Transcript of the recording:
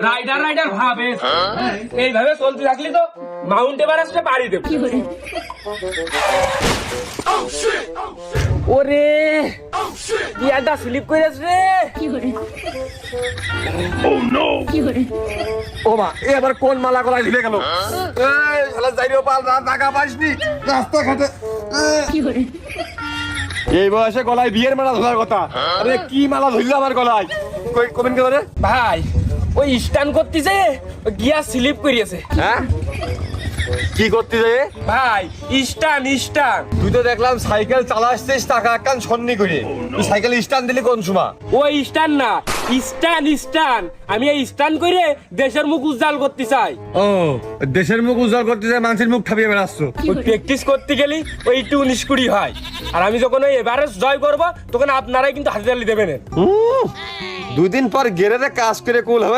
Rider rider ভাবে এইভাবে চলতে থাকলি তো মাউন্ট এভারেস্টে পাড়ি দেব। ওরে গিয়ারটা স্লিপ করেছে রে। ও মা এ আবার কোন মালা গলায় ঝুলে গেল? এই শালা যাইরেও পাল না, টাকা পাইসনি রাস্তাঘাটে। এই বয়সে গলায় বিয়ের মালা ধরার কথা, আরে কি মালা ধরলো আমার গলায়? কই কমেন্ট করে রে ভাই ওই স্ট্যান্ড করতেছে গিয়ার স্লিপ করিয়েছে। হ্যাঁ কি করতে যাবে ভাই স্ট্যান্ড স্ট্যান্ড। তুই তো দেখলাম সাইকেল চালাচ্ছিস টাকা কান সন্নি করে, তুই সাইকেল স্ট্যান্ড দিলি কোন সময়? ওই স্ট্যান্ড না স্ট্যান্ড স্ট্যান্ড। আমি এই স্ট্যান্ড করে দেশের মুখ উজ্জ্বল করতে চাই। ও দেশের মুখ উজ্জ্বল করতে যায় মানুষের মুখ ঠাপিয়ে বেড়াচ্ছ। ওই প্র্যাকটিস করতে গেলি ওই 19-20 হয়। আর আমি যখন ওই এভারেস্ট জয় করবো তখন আপনারাই কিন্তু হাতে তালি দেবেন। 2 দিন পর গেরেতে কাজ করে কুল হবে।